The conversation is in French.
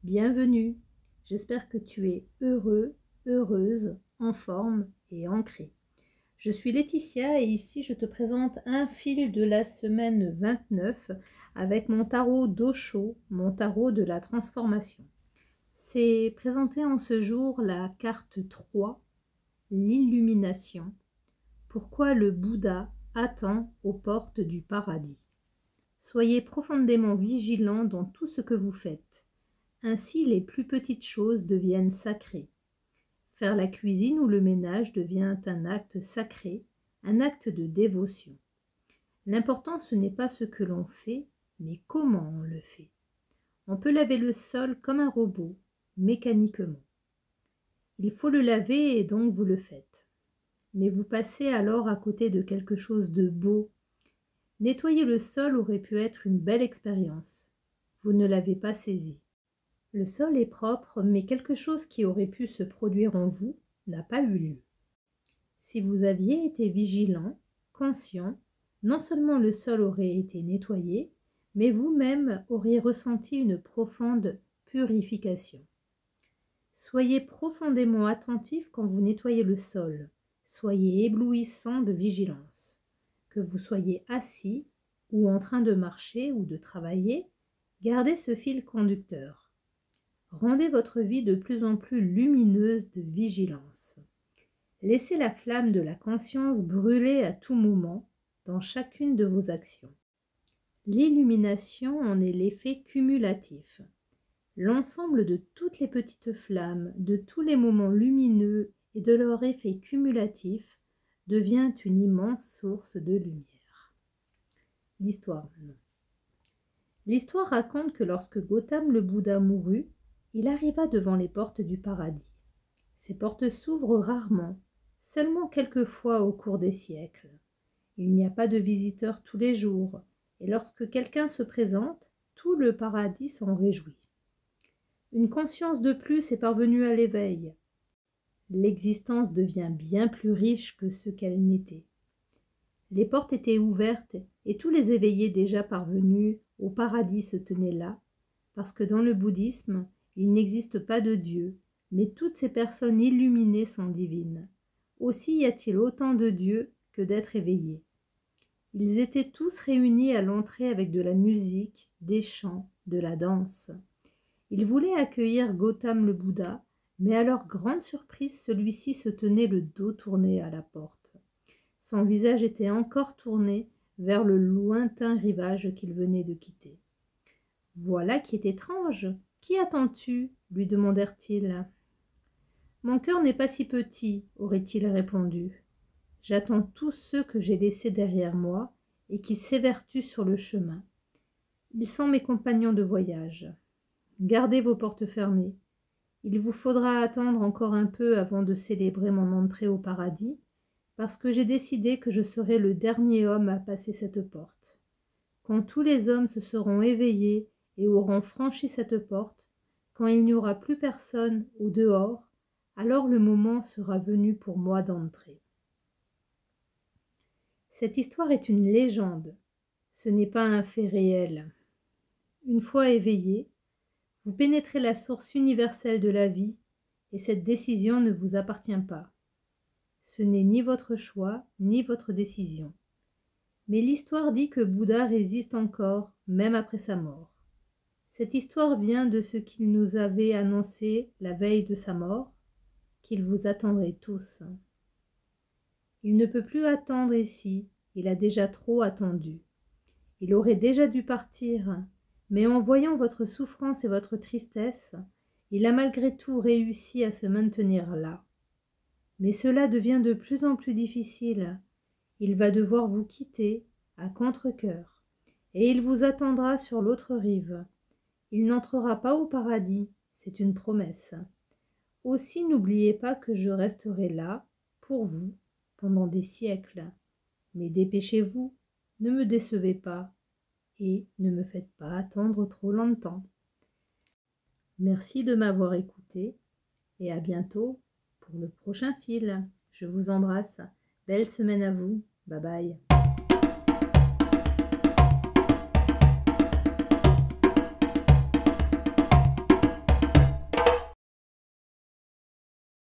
Bienvenue, j'espère que tu es heureux, heureuse, en forme et ancré. Je suis Laetitia et ici je te présente un fil de la semaine 29 avec mon tarot d'Osho, mon tarot de la transformation. C'est présenté en ce jour la carte 3, l'illumination. Pourquoi le Bouddha attend aux portes du paradis. Soyez profondément vigilants dans tout ce que vous faites. Ainsi, les plus petites choses deviennent sacrées. Faire la cuisine ou le ménage devient un acte sacré, un acte de dévotion. L'important, ce n'est pas ce que l'on fait, mais comment on le fait. On peut laver le sol comme un robot, mécaniquement. Il faut le laver et donc vous le faites. Mais vous passez alors à côté de quelque chose de beau. Nettoyer le sol aurait pu être une belle expérience. Vous ne l'avez pas saisi. Le sol est propre, mais quelque chose qui aurait pu se produire en vous n'a pas eu lieu. Si vous aviez été vigilant, conscient, non seulement le sol aurait été nettoyé, mais vous-même auriez ressenti une profonde purification. Soyez profondément attentif quand vous nettoyez le sol. Soyez éblouissant de vigilance. Que vous soyez assis ou en train de marcher ou de travailler, gardez ce fil conducteur. Rendez votre vie de plus en plus lumineuse de vigilance. Laissez la flamme de la conscience brûler à tout moment dans chacune de vos actions. L'illumination en est l'effet cumulatif. L'ensemble de toutes les petites flammes, de tous les moments lumineux et de leur effet cumulatif devient une immense source de lumière. L'histoire maintenant. L'histoire raconte que lorsque Gautame le Bouddha mourut, il arriva devant les portes du paradis. Ces portes s'ouvrent rarement, seulement quelques fois au cours des siècles. Il n'y a pas de visiteurs tous les jours, et lorsque quelqu'un se présente, tout le paradis s'en réjouit. Une conscience de plus est parvenue à l'éveil. L'existence devient bien plus riche que ce qu'elle n'était. Les portes étaient ouvertes et tous les éveillés déjà parvenus au paradis se tenaient là, parce que dans le bouddhisme, il n'existe pas de Dieu, mais toutes ces personnes illuminées sont divines. Aussi y a-t-il autant de dieux que d'êtres éveillés. Ils étaient tous réunis à l'entrée avec de la musique, des chants, de la danse. Ils voulaient accueillir Gautame le Bouddha, mais à leur grande surprise, celui-ci se tenait le dos tourné à la porte. Son visage était encore tourné vers le lointain rivage qu'il venait de quitter. « Voilà qui est étrange. Qui attends-tu » lui demandèrent-ils. « Mon cœur n'est pas si petit, » aurait-il répondu. « J'attends tous ceux que j'ai laissés derrière moi et qui s'évertuent sur le chemin. Ils sont mes compagnons de voyage. Gardez vos portes fermées. Il vous faudra attendre encore un peu avant de célébrer mon entrée au paradis, parce que j'ai décidé que je serai le dernier homme à passer cette porte. Quand tous les hommes se seront éveillés et auront franchi cette porte, quand il n'y aura plus personne au dehors, alors le moment sera venu pour moi d'entrer. » Cette histoire est une légende, ce n'est pas un fait réel. Une fois éveillé, vous pénétrez la source universelle de la vie et cette décision ne vous appartient pas. Ce n'est ni votre choix, ni votre décision. Mais l'histoire dit que Bouddha résiste encore, même après sa mort. Cette histoire vient de ce qu'il nous avait annoncé la veille de sa mort, qu'il vous attendrait tous. Il ne peut plus attendre ici, il a déjà trop attendu. Il aurait déjà dû partir, mais en voyant votre souffrance et votre tristesse, il a malgré tout réussi à se maintenir là. Mais cela devient de plus en plus difficile. Il va devoir vous quitter à contre-cœur, et il vous attendra sur l'autre rive. Il n'entrera pas au paradis, c'est une promesse. Aussi n'oubliez pas que je resterai là, pour vous, pendant des siècles. Mais dépêchez-vous, ne me décevez pas, et ne me faites pas attendre trop longtemps. Merci de m'avoir écouté, et à bientôt pour le prochain fil. Je vous embrasse. Belle semaine à vous. Bye bye.